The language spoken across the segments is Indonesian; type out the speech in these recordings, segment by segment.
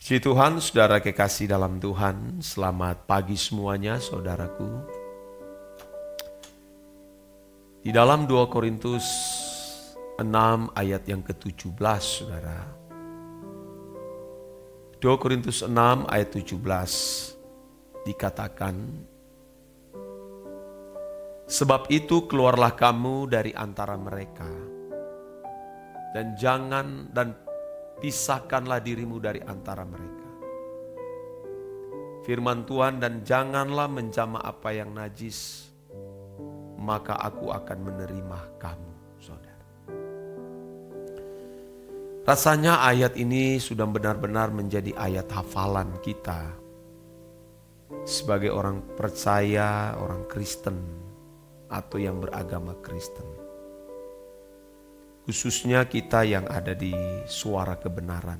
Puji Tuhan, saudara kekasih dalam Tuhan, selamat pagi semuanya saudaraku. Di dalam 2 Korintus 6 ayat yang ke-17 saudara. 2 Korintus 6 ayat 17 dikatakan, sebab itu keluarlah kamu dari antara mereka, dan pisahkanlah dirimu dari antara mereka. Firman Tuhan, dan janganlah menjamah apa yang najis, maka aku akan menerima kamu, saudara. Rasanya ayat ini sudah benar-benar menjadi ayat hafalan kita sebagai orang percaya, orang Kristen, atau yang beragama Kristen. Khususnya kita yang ada di suara kebenaran.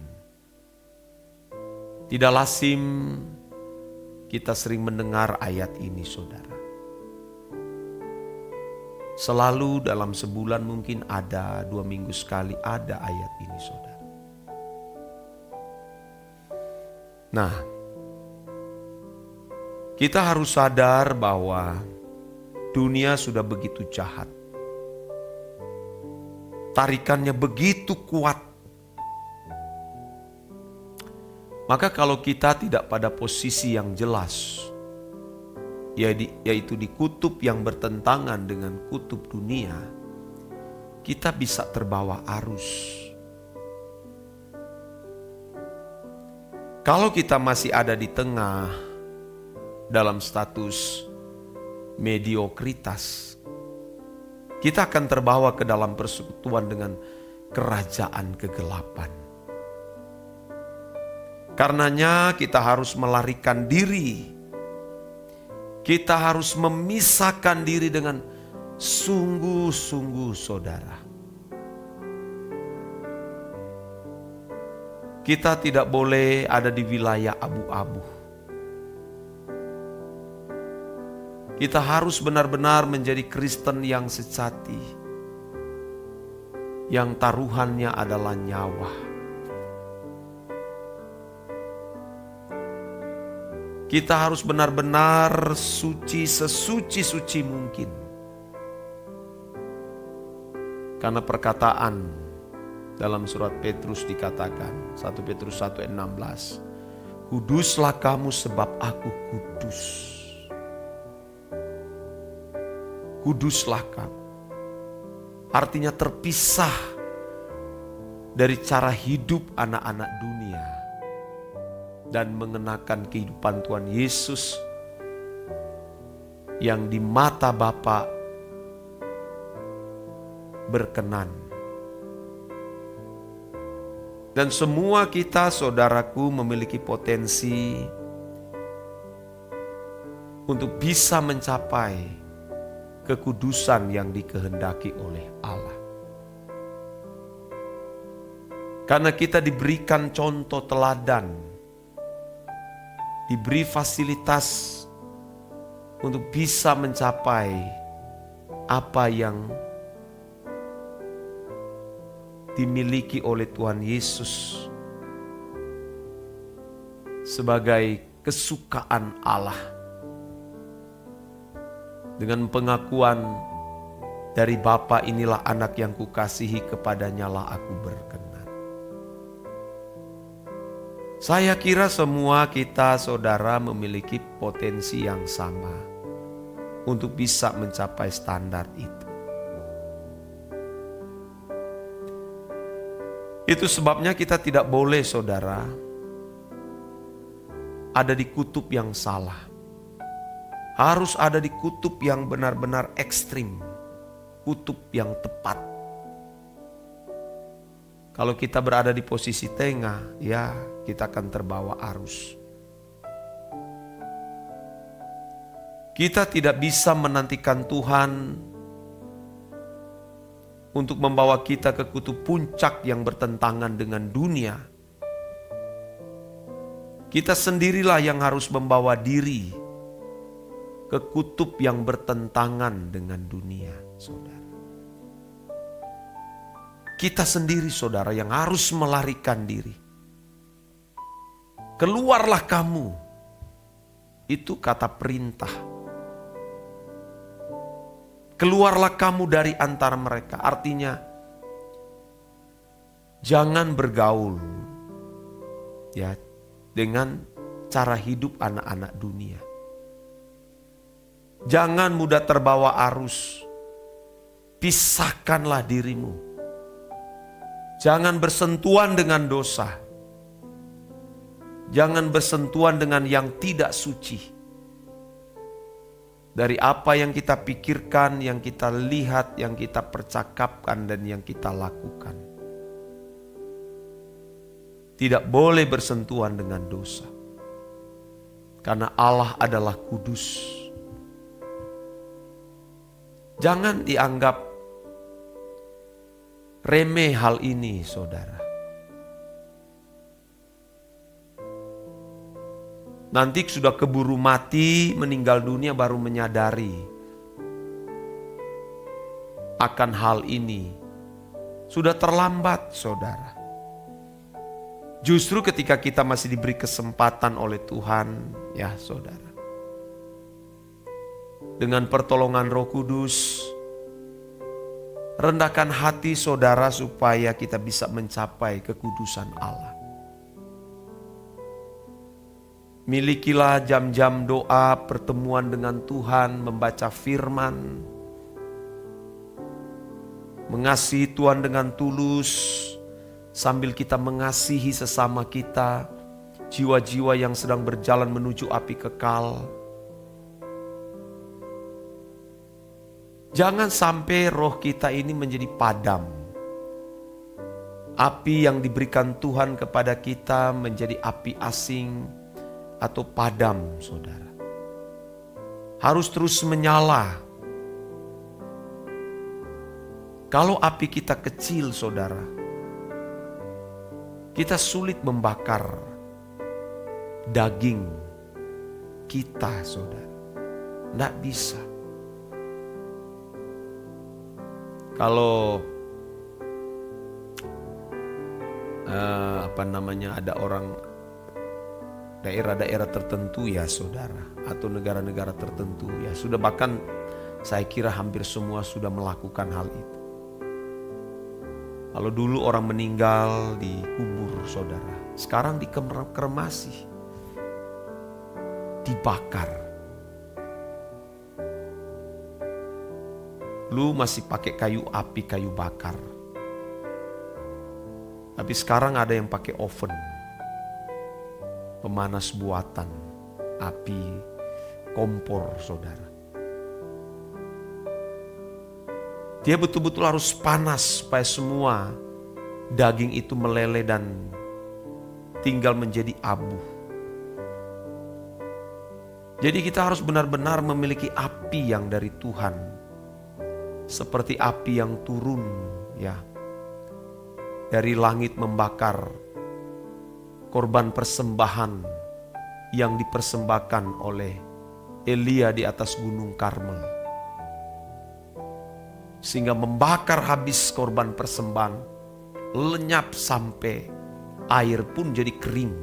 Tidak lazim kita sering mendengar ayat ini, saudara. Selalu dalam sebulan mungkin ada, 2 minggu sekali ada ayat ini, saudara. Nah, kita harus sadar bahwa dunia sudah begitu jahat. Tarikannya begitu kuat. Maka kalau kita tidak pada posisi yang jelas, yaitu di kutub yang bertentangan dengan kutub dunia, kita bisa terbawa arus. Kalau kita masih ada di tengah dalam status mediokritas, kita akan terbawa ke dalam persekutuan dengan kerajaan kegelapan. Karenanya kita harus melarikan diri. Kita harus memisahkan diri dengan sungguh-sungguh, saudara. Kita tidak boleh ada di wilayah abu-abu. Kita harus benar-benar menjadi Kristen yang sejati, yang taruhannya adalah nyawa. Kita harus benar-benar suci, sesuci-suci mungkin. Karena perkataan dalam surat Petrus dikatakan, 1 Petrus 1 ayat 16, kuduslah kamu sebab aku kudus. Kuduslah kamu. Artinya terpisah dari cara hidup anak-anak dunia dan mengenakan kehidupan Tuhan Yesus yang di mata Bapa berkenan. Dan semua kita, saudaraku, memiliki potensi untuk bisa mencapai kekudusan yang dikehendaki oleh Allah. Karena kita diberikan contoh teladan, diberi fasilitas untuk bisa mencapai apa yang dimiliki oleh Tuhan Yesus sebagai kesukaan Allah. Dengan pengakuan dari Bapa, inilah anak yang kukasihi, kepadanya lah aku berkenan. Saya kira semua kita, saudara, memiliki potensi yang sama untuk bisa mencapai standar itu. Itu sebabnya kita tidak boleh, saudara, ada di kutub yang salah. Harus ada di kutub yang benar-benar ekstrim, kutub yang tepat. Kalau kita berada di posisi tengah, ya kita akan terbawa arus. Kita tidak bisa menantikan Tuhan untuk membawa kita ke kutub puncak yang bertentangan dengan dunia. Kita sendirilah yang harus membawa diri ke kutub yang bertentangan dengan dunia, saudara. Kita sendiri, saudara, yang harus melarikan diri. Keluarlah kamu. Itu kata perintah. Keluarlah kamu dari antara mereka. Artinya, jangan bergaul ya dengan cara hidup anak-anak dunia. Jangan mudah terbawa arus. Pisahkanlah dirimu. Jangan bersentuhan dengan dosa. Jangan bersentuhan dengan yang tidak suci. Dari apa yang kita pikirkan, yang kita lihat, yang kita percakapkan, dan yang kita lakukan. Tidak boleh bersentuhan dengan dosa. Karena Allah adalah kudus. Jangan dianggap remeh hal ini, saudara. Nanti sudah keburu mati, meninggal dunia baru menyadari akan hal ini. Sudah terlambat, saudara. Justru ketika kita masih diberi kesempatan oleh Tuhan, ya saudara. Dengan pertolongan Roh Kudus, rendahkan hati saudara supaya kita bisa mencapai kekudusan Allah. Milikilah jam-jam doa, pertemuan dengan Tuhan, membaca firman, mengasihi Tuhan dengan tulus, sambil kita mengasihi sesama kita, jiwa-jiwa yang sedang berjalan menuju api kekal. Jangan sampai roh kita ini menjadi padam. Api yang diberikan Tuhan kepada kita menjadi api asing, atau padam, saudara. Harus terus menyala. Kalau api kita kecil, saudara, kita sulit membakar daging kita, saudara. Tidak bisa. Kalau ada orang daerah-daerah tertentu ya saudara, atau negara-negara tertentu ya sudah, bahkan saya kira hampir semua sudah melakukan hal itu. Kalau dulu orang meninggal dikubur, saudara, sekarang dikremasi, dibakar. Lu masih pakai kayu api, kayu bakar. Tapi sekarang ada yang pakai oven, pemanas buatan, api kompor, saudara. Dia betul-betul harus panas supaya semua daging itu meleleh dan tinggal menjadi abu. Jadi kita harus benar-benar memiliki api yang dari Tuhan, seperti api yang turun ya dari langit membakar korban persembahan yang dipersembahkan oleh Elia di atas Gunung Karmel. Sehingga membakar habis korban persembahan, lenyap sampai air pun jadi kering.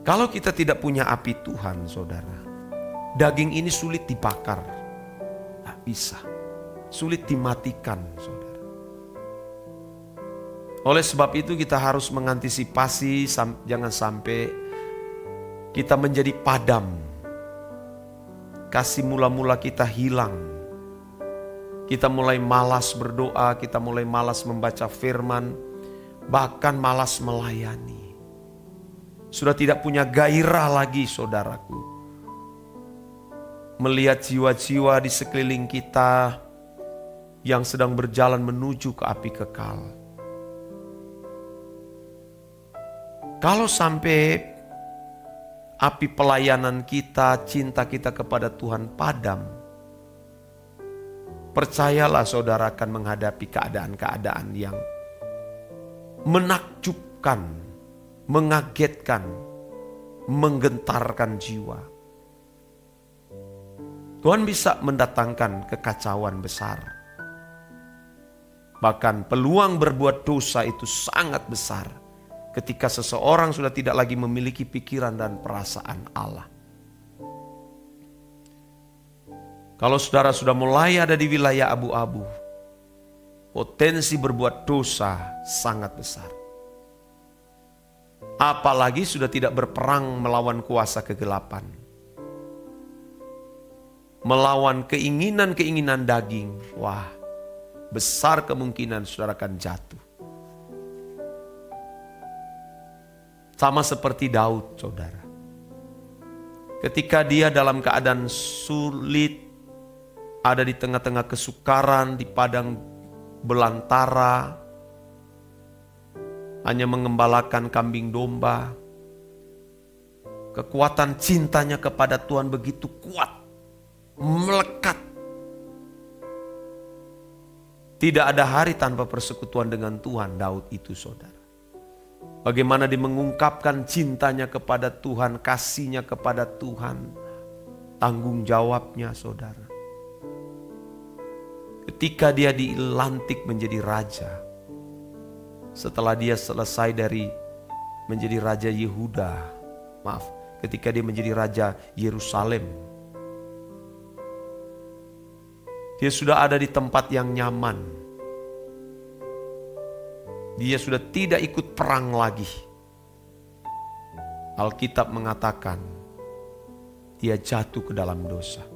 Kalau kita tidak punya api Tuhan, saudara, daging ini sulit dibakar. Tak bisa. Sulit dimatikan, saudara. Oleh sebab itu kita harus mengantisipasi jangan sampai kita menjadi padam. Kasih mula-mula kita hilang. Kita mulai malas berdoa, kita mulai malas membaca firman, bahkan malas melayani. Sudah tidak punya gairah lagi, saudaraku. Melihat jiwa-jiwa di sekeliling kita yang sedang berjalan menuju ke api kekal. Kalau sampai api pelayanan kita, cinta kita kepada Tuhan padam, percayalah saudara akan menghadapi keadaan-keadaan yang menakjubkan, mengagetkan, menggentarkan jiwa. Tuhan bisa mendatangkan kekacauan besar. Bahkan peluang berbuat dosa itu sangat besar ketika seseorang sudah tidak lagi memiliki pikiran dan perasaan Allah. Kalau saudara sudah mulai ada di wilayah abu-abu, potensi berbuat dosa sangat besar. Apalagi sudah tidak berperang melawan kuasa kegelapan, melawan keinginan-keinginan daging. Wah, besar kemungkinan saudara akan jatuh. Sama seperti Daud, saudara. Ketika dia dalam keadaan sulit, ada di tengah-tengah kesukaran, di padang belantara, hanya mengembalakan kambing domba. Kekuatan cintanya kepada Tuhan begitu kuat, melekat. Tidak ada hari tanpa persekutuan dengan Tuhan Daud itu, saudara. Bagaimana dia mengungkapkan cintanya kepada Tuhan, kasihnya kepada Tuhan, tanggung jawabnya, saudara. Ketika dia dilantik menjadi raja, setelah dia selesai dari menjadi raja Yehuda, ketika dia menjadi raja Yerusalem, dia sudah ada di tempat yang nyaman. Dia sudah tidak ikut perang lagi. Alkitab mengatakan dia jatuh ke dalam dosa.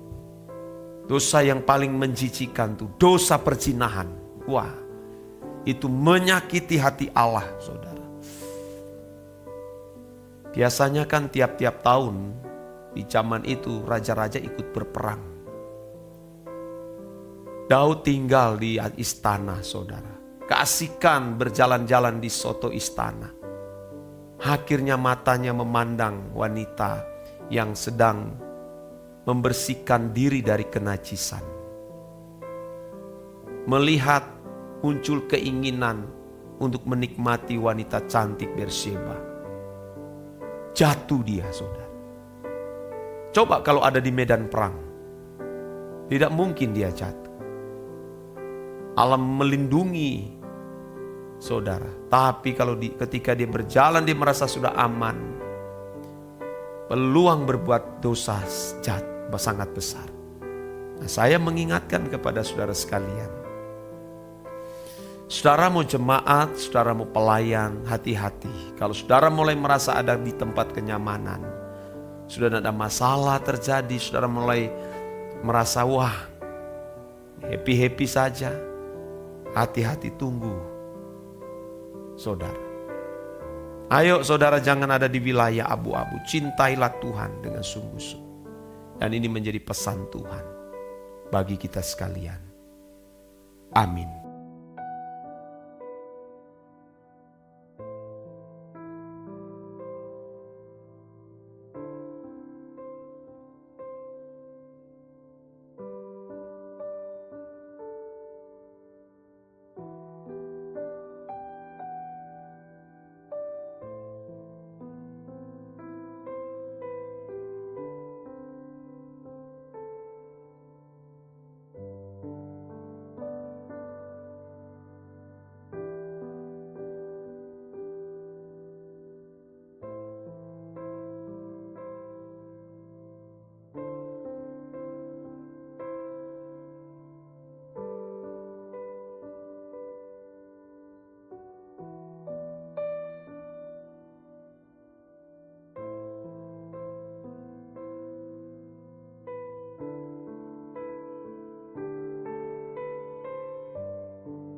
Dosa yang paling menjijikan tuh dosa perzinahan. Wah, itu menyakiti hati Allah, saudara. Biasanya kan tiap-tiap tahun di zaman itu raja-raja ikut berperang. Daud tinggal di istana, saudara. Keasikan berjalan-jalan di soto istana. Akhirnya matanya memandang wanita yang sedang membersihkan diri dari kenajisan. Melihat muncul keinginan untuk menikmati wanita cantik Bersyeba. Jatuh dia, saudara. Coba kalau ada di medan perang, tidak mungkin dia jatuh. Allah melindungi, saudara. Tapi kalau ketika dia berjalan, dia merasa sudah aman, peluang berbuat dosa sangat besar. Nah, saya mengingatkan kepada saudara sekalian, saudara mau jemaat, saudara mau pelayan, hati-hati. Kalau saudara mulai merasa ada di tempat kenyamanan, sudah ada masalah terjadi, saudara mulai merasa wah happy-happy saja, hati-hati, tunggu, saudara. Ayo saudara, jangan ada di wilayah abu-abu. Cintailah Tuhan dengan sungguh-sungguh. Dan ini menjadi pesan Tuhan bagi kita sekalian. Amin.